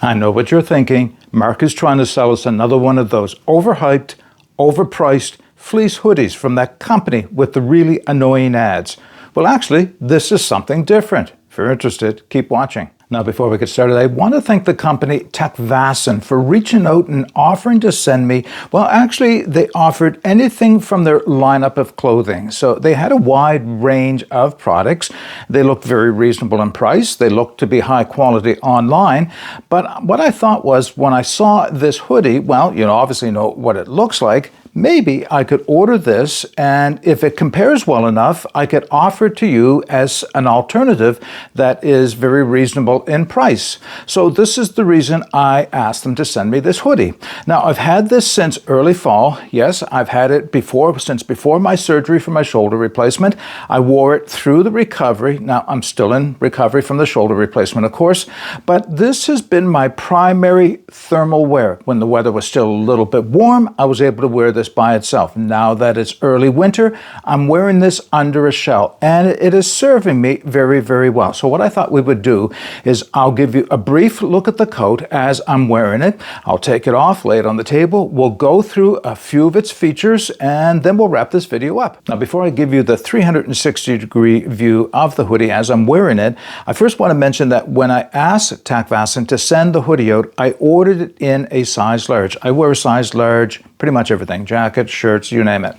I know what you're thinking. Mark is trying to sell us another one of those overhyped, overpriced fleece hoodies from that company with the really annoying ads. Well, actually, this is something different. If you're interested, keep watching. Now, before we get started, I want to thank the company TacVAsen for reaching out and offering to send me, well, actually, they offered anything from their lineup of clothing. So they had a wide range of products. They looked very reasonable in price. They looked to be high quality online. But what I thought was when I saw this hoodie, well, you obviously know what it looks like. Maybe I could order this, and if it compares well enough, I could offer it to you as an alternative that is very reasonable in price. So this is the reason I asked them to send me this hoodie. Now, I've had this since early fall. Yes, I've had it since before my surgery for my shoulder replacement. I wore it through the recovery. Now, I'm still in recovery from the shoulder replacement, of course, but this has been my primary thermal wear. When the weather was still a little bit warm, I was able to wear this by itself. Now that it's early winter, I'm wearing this under a shell, and it is serving me very, very well. So what I thought we would do is I'll give you a brief look at the coat as I'm wearing it. I'll take it off, lay it on the table. We'll go through a few of its features, and then we'll wrap this video up. Now, before I give you the 360-degree view of the hoodie as I'm wearing it, I first want to mention that when I asked TacVAsen to send the hoodie out, I ordered it in a size large. I wear a size large, pretty much everything, jackets, shirts, you name it.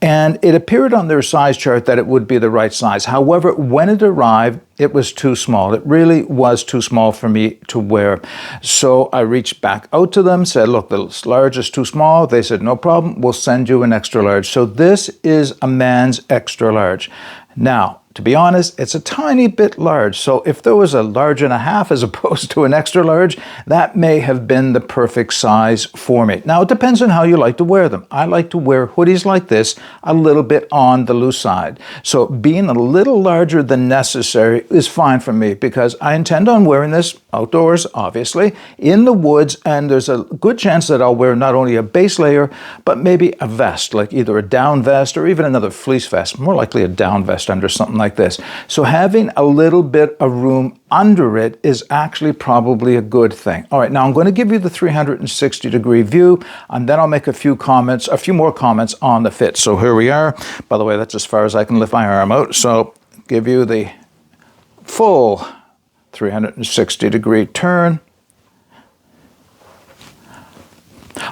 And it appeared on their size chart that it would be the right size. However, when it arrived, it was too small. It really was too small for me to wear. So I reached back out to them, said, look, the large is too small. They said, no problem, we'll send you an extra large. So this is a man's extra large. Now, to be honest, it's a tiny bit large. So if there was a large and a half as opposed to an extra large, that may have been the perfect size for me. Now, it depends on how you like to wear them. I like to wear hoodies like this a little bit on the loose side. So being a little larger than necessary is fine for me because I intend on wearing this outdoors, obviously, in the woods, and there's a good chance that I'll wear not only a base layer, but maybe a vest, like either a down vest or even another fleece vest, more likely a down vest under something like this. So having a little bit of room under it is actually probably a good thing. All right, now I'm going to give you the 360-degree view, and then I'll make a few more comments on the fit. So here we are. By the way, that's as far as I can lift my arm out. So give you the full 360-degree turn.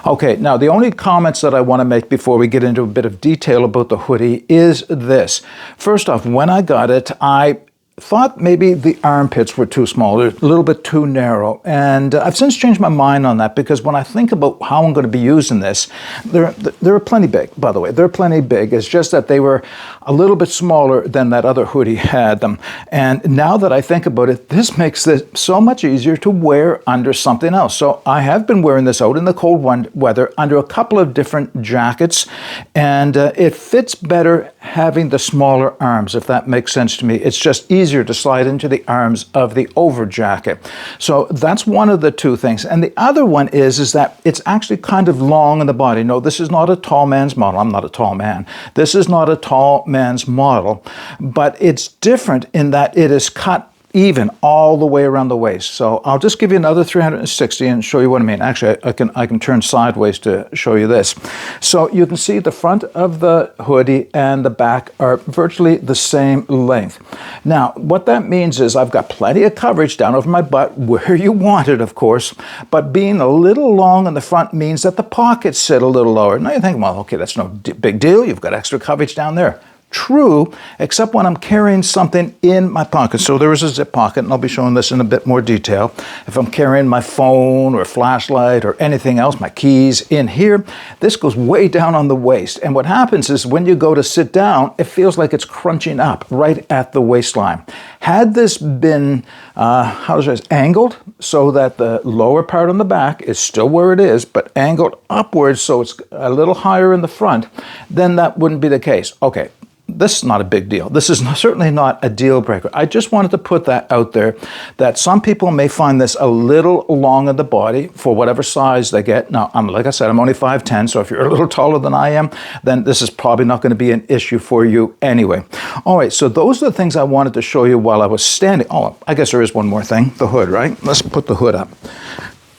Okay, now the only comments that I want to make before we get into a bit of detail about the hoodie is this. First off, when I got it, I thought maybe the armpits were too small, they're a little bit too narrow, and I've since changed my mind on that because when I think about how I'm going to be using this, they're plenty big, by the way. They're plenty big. It's just that they were a little bit smaller than that other hoodie had them. And now that I think about it, this makes this so much easier to wear under something else. So I have been wearing this out in the cold weather under a couple of different jackets, and it fits better having the smaller arms, if that makes sense to me. It's just easier to slide into the arms of the over jacket. So that's one of the two things. And the other one is that it's actually kind of long in the body. No, this is not a tall man's model. I'm not a tall man. This is not a tall man's model, but it's different in that it is cut even all the way around the waist. So I'll just give you another 360 and show you what I mean. Actually, I can turn sideways to show you this. So you can see the front of the hoodie and the back are virtually the same length. Now, what that means is I've got plenty of coverage down over my butt where you want it, of course, but being a little long in the front means that the pockets sit a little lower. Now you think, well, okay, that's no big deal. You've got extra coverage down there. True, except when I'm carrying something in my pocket. So there is a zip pocket, and I'll be showing this in a bit more detail. If I'm carrying my phone or flashlight or anything else, my keys in here, this goes way down on the waist. And what happens is when you go to sit down, it feels like it's crunching up right at the waistline. Had this been, angled so that the lower part on the back is still where it is, but angled upwards so it's a little higher in the front, then that wouldn't be the case. Okay. This is not a big deal. This is certainly not a deal breaker. I just wanted to put that out there, that some people may find this a little long in the body for whatever size they get. Now, like I said, I'm only 5'10", so if you're a little taller than I am, then this is probably not going to be an issue for you anyway. All right, so those are the things I wanted to show you while I was standing. Oh, I guess there is one more thing, the hood, right? Let's put the hood up.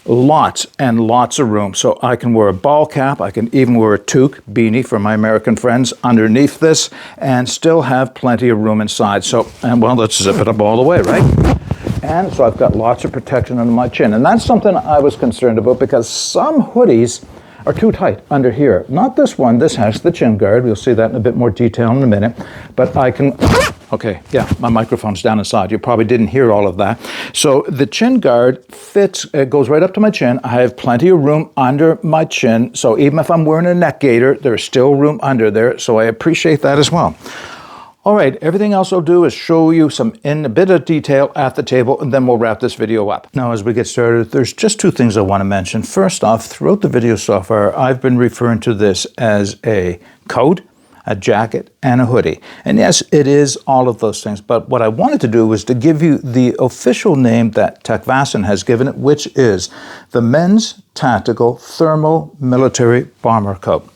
lots and lots of room. So I can wear a ball cap, I can even wear a toque, beanie for my American friends underneath this, and still have plenty of room inside. So, and well, let's zip it up all the way, right? And so I've got lots of protection under my chin. And that's something I was concerned about because some hoodies are too tight under here. Not this one, this has the chin guard. We'll see that in a bit more detail in a minute. But I can, okay, yeah, my microphone's down inside. You probably didn't hear all of that. So the chin guard fits, it goes right up to my chin. I have plenty of room under my chin. So even if I'm wearing a neck gaiter, there's still room under there. So I appreciate that as well. All right, everything else I'll do is show you some in a bit of detail at the table, and then we'll wrap this video up. Now, as we get started, there's just two things I want to mention. First off, throughout the video so far, I've been referring to this as a coat, a jacket, and a hoodie. And yes, it is all of those things, but what I wanted to do was to give you the official name that TacVAsen has given it, which is the Men's Tactical Thermal Military Bomber Coat.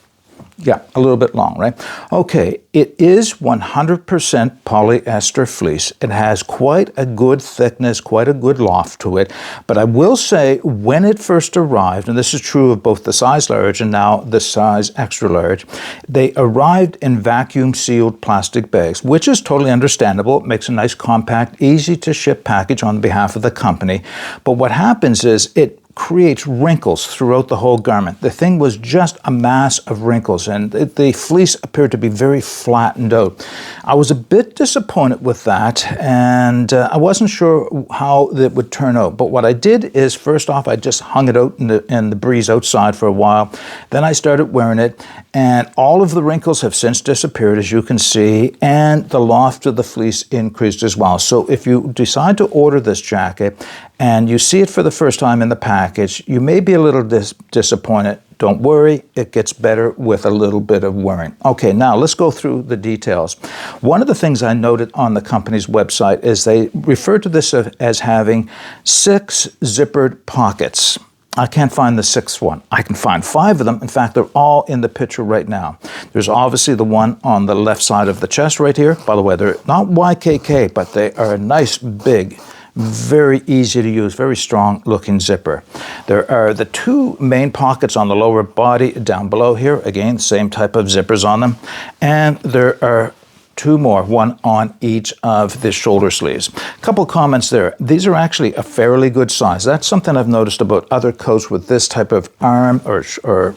Yeah, a little bit long, right? Okay, it is 100% polyester fleece. It has quite a good thickness, quite a good loft to it. But I will say, when it first arrived, and this is true of both the size large and now the size extra large, they arrived in vacuum-sealed plastic bags, which is totally understandable. It makes a nice, compact, easy-to-ship package on behalf of the company. But what happens is it creates wrinkles throughout the whole garment. The thing was just a mass of wrinkles, and the fleece appeared to be very flattened out. I was a bit disappointed with that, and I wasn't sure how it would turn out. But what I did is, first off, I just hung it out in the breeze outside for a while. Then I started wearing it, and all of the wrinkles have since disappeared, as you can see, and the loft of the fleece increased as well. So if you decide to order this jacket and you see it for the first time in the package, you may be a little disappointed. Don't worry, it gets better with a little bit of wearing. Okay, now let's go through the details. One of the things I noted on the company's website is they refer to this as having 6 zippered pockets. I can't find the 6th one. I can find 5 of them. In fact, they're all in the picture right now. There's obviously the one on the left side of the chest right here. By the way, they're not YKK, but they are a nice, big, very easy to use, very strong looking zipper. There are the 2 main pockets on the lower body down below here. Again, same type of zippers on them. And there are 2 more, one on each of the shoulder sleeves. A couple comments there. These are actually a fairly good size. That's something I've noticed about other coats with this type of arm or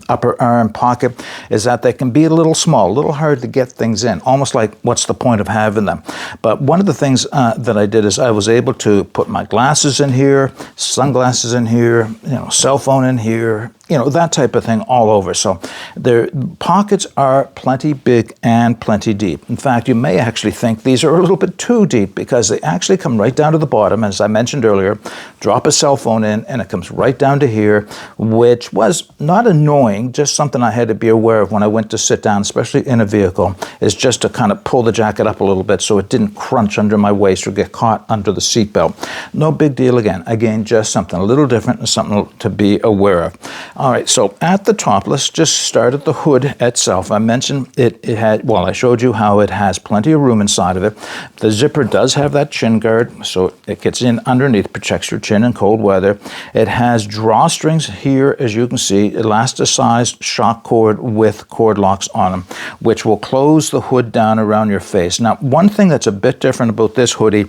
upper arm pocket, is that they can be a little small, a little hard to get things in, almost like what's the point of having them. But one of the things that I did is I was able to put my glasses in here, sunglasses in here, cell phone in here, that type of thing all over. So their pockets are plenty big and plenty deep. In fact, you may actually think these are a little bit too deep because they actually come right down to the bottom. As I mentioned earlier, drop a cell phone in and it comes right down to here, which was not annoying, just something I had to be aware of when I went to sit down, especially in a vehicle, is just to kind of pull the jacket up a little bit so it didn't crunch under my waist or get caught under the seatbelt. No big deal again, just something a little different and something to be aware of. All right, so at the top, let's just start at the hood itself. I mentioned it had, well, I showed you how it has plenty of room inside of it. The zipper does have that chin guard, so it gets in underneath, protects your chin in cold weather. It has drawstrings here, as you can see, elasticized shock cord with cord locks on them, which will close the hood down around your face. Now, one thing that's a bit different about this hoodie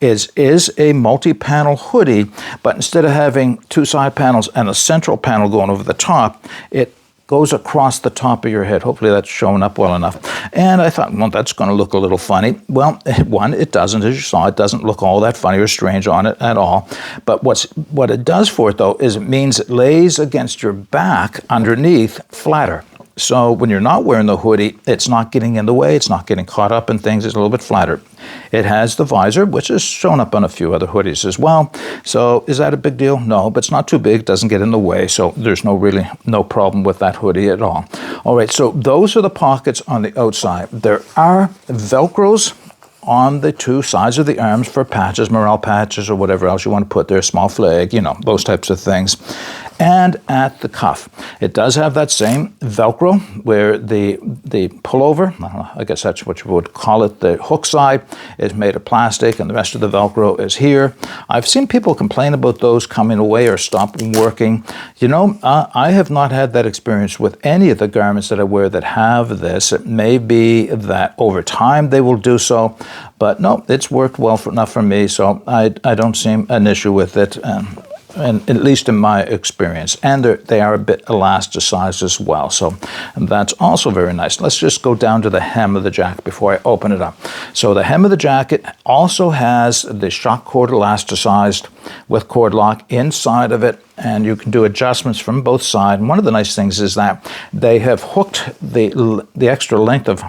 is a multi-panel hoodie, but instead of having 2 side panels and a central panel going over the top, it goes across the top of your head. Hopefully that's showing up well enough. And I thought, well, that's going to look a little funny. Well, one, it doesn't, as you saw, it doesn't look all that funny or strange on it at all. But what it does for it, though, is it means it lays against your back underneath flatter. So when you're not wearing the hoodie, it's not getting in the way, it's not getting caught up in things, it's a little bit flatter. It has the visor, which is shown up on a few other hoodies as well. So is that a big deal? No, but it's not too big, doesn't get in the way, so there's no problem with that hoodie at all. All right, so those are the pockets on the outside. There are Velcros on the 2 sides of the arms for patches, morale patches, or whatever else you want to put there, small flag, those types of things. and at the cuff. It does have that same Velcro where the pullover, I guess that's what you would call it, the hook side is made of plastic and the rest of the Velcro is here. I've seen people complain about those coming away or stop working. You know, I have not had that experience with any of the garments that I wear that have this. It may be that over time they will do so, but no, it's worked well enough for me, so I don't see an issue with it. And at least in my experience, and they are a bit elasticized as well, so that's also very nice. Let's just go down to the hem of the jacket before I open it up. So the hem of the jacket also has the shock cord elasticized with cord lock inside of it, and you can do adjustments from both sides. And one of the nice things is that they have hooked the extra length of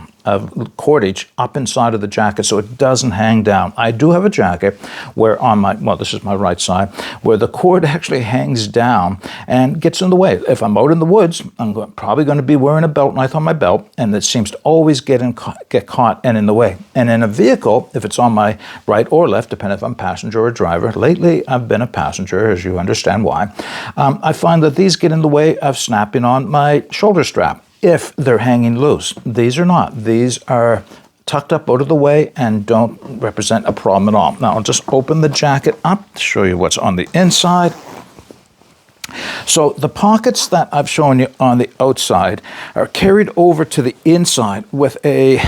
cordage up inside of the jacket so it doesn't hang down. I do have a jacket where on my, well, this is my right side, where the cord actually hangs down and gets in the way. If I'm out in the woods, I'm probably going to be wearing a belt knife on my belt, and it seems to always get caught and in the way. And in a vehicle, if it's on my right or left, depending if I'm passenger or driver, lately I've been a passenger, as you understand why, I find that these get in the way of snapping on my shoulder strap if they're hanging loose. These are not. These are tucked up out of the way and don't represent a problem at all. Now I'll just open the jacket up to show you what's on the inside. So the pockets that I've shown you on the outside are carried over to the inside with a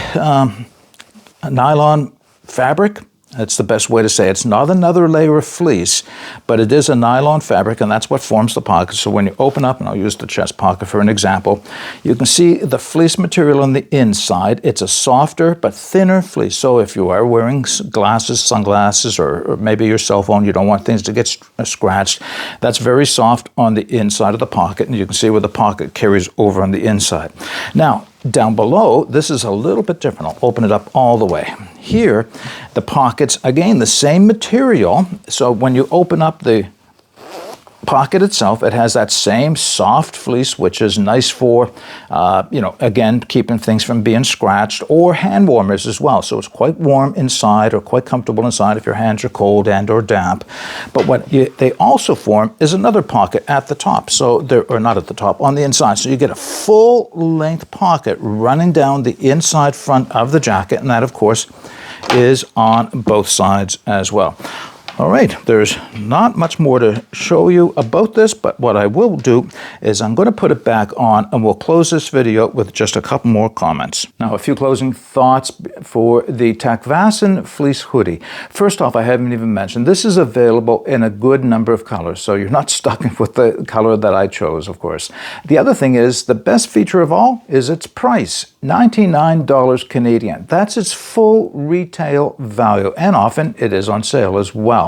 nylon fabric. That's the best way to say it. It's not another layer of fleece, but it is a nylon fabric, and that's what forms the pocket. So when you open up, and I'll use the chest pocket for an example, you can see the fleece material on the inside. It's a softer but thinner fleece. So if you are wearing glasses, sunglasses, or maybe your cell phone, you don't want things to get scratched, that's very soft on the inside of the pocket, and you can see where the pocket carries over on the inside. Now, down below, this is a little bit different. I'll open it up all the way. Here, the pockets, again, the same material. So when you open up the pocket itself, it has that same soft fleece, which is nice for, again, keeping things from being scratched, or hand warmers as well. So it's quite warm inside, or quite comfortable inside if your hands are cold and or damp. But what they also form is another pocket at the top. So or not at the top, on the inside. So you get a full length pocket running down the inside front of the jacket, and that, of course, is on both sides as well. All right, there's not much more to show you about this, but what I will do is I'm going to put it back on, and we'll close this video with just a couple more comments. Now, a few closing thoughts for the TacVAsen fleece hoodie. First off, I haven't even mentioned, this is available in a good number of colors, so you're not stuck with the color that I chose, of course. The other thing is, the best feature of all is its price, $99 Canadian. That's its full retail value, and often it is on sale as well.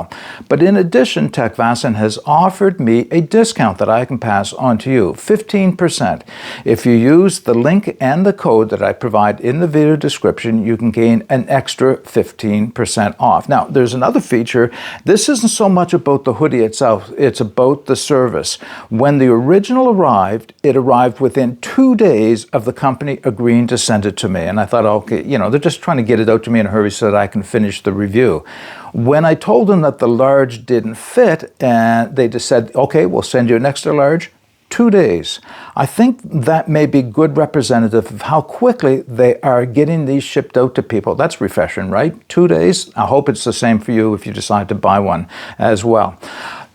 But in addition, TacVAsen has offered me a discount that I can pass on to you, 15%. If you use the link and the code that I provide in the video description, you can gain an extra 15% off. Now, there's another feature. This isn't so much about the hoodie itself, it's about the service. When the original arrived, it arrived within 2 days of the company agreeing to send it to me. And I thought, okay, they're just trying to get it out to me in a hurry so that I can finish the review. When I told them that the large didn't fit, and they just said, okay, we'll send you an extra large, 2 days. I think that may be good representative of how quickly they are getting these shipped out to people. That's refreshing, right? 2 days. I hope it's the same for you if you decide to buy one as well.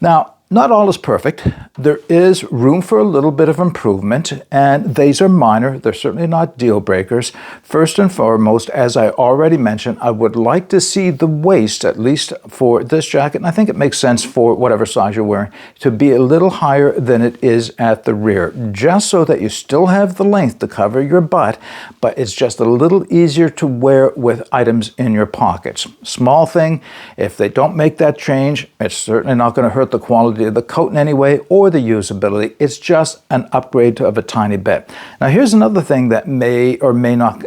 Now, not all is perfect. There is room for a little bit of improvement, and these are minor. They're certainly not deal breakers. First and foremost, as I already mentioned, I would like to see the waist, at least for this jacket, and I think it makes sense for whatever size you're wearing, to be a little higher than it is at the rear, just so that you still have the length to cover your butt, but it's just a little easier to wear with items in your pockets. Small thing, if they don't make that change, it's certainly not going to hurt the quality of the coat in any way or the usability. It's just an upgrade of a tiny bit. Now, here's another thing that may or may not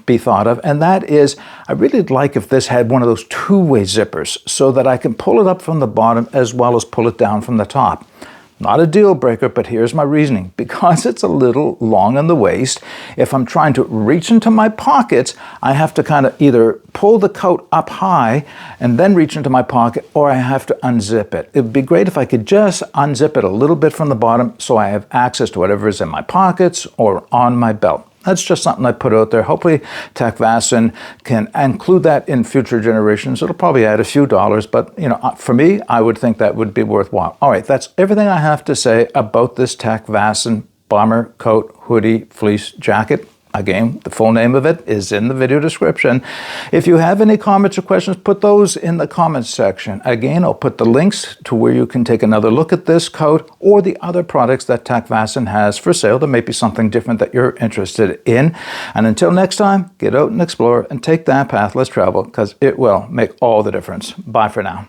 be thought of, and that is I really like if this had one of those two-way zippers so that I can pull it up from the bottom as well as pull it down from the top. Not a deal breaker, but here's my reasoning. Because it's a little long in the waist, if I'm trying to reach into my pockets, I have to kind of either pull the coat up high and then reach into my pocket, or I have to unzip it. It'd be great if I could just unzip it a little bit from the bottom so I have access to whatever is in my pockets or on my belt. That's just something I put out there. Hopefully TacVAsen can include that in future generations. It'll probably add a few dollars, but for me, I would think that would be worthwhile. All right, that's everything I have to say about this TacVAsen bomber coat, hoodie, fleece jacket. Again, the full name of it is in the video description. If you have any comments or questions, put those in the comments section. Again, I'll put the links to where you can take another look at this coat or the other products that TacVAsen has for sale. There may be something different that you're interested in. And until next time, get out and explore and take that path. Let's travel, because it will make all the difference. Bye for now.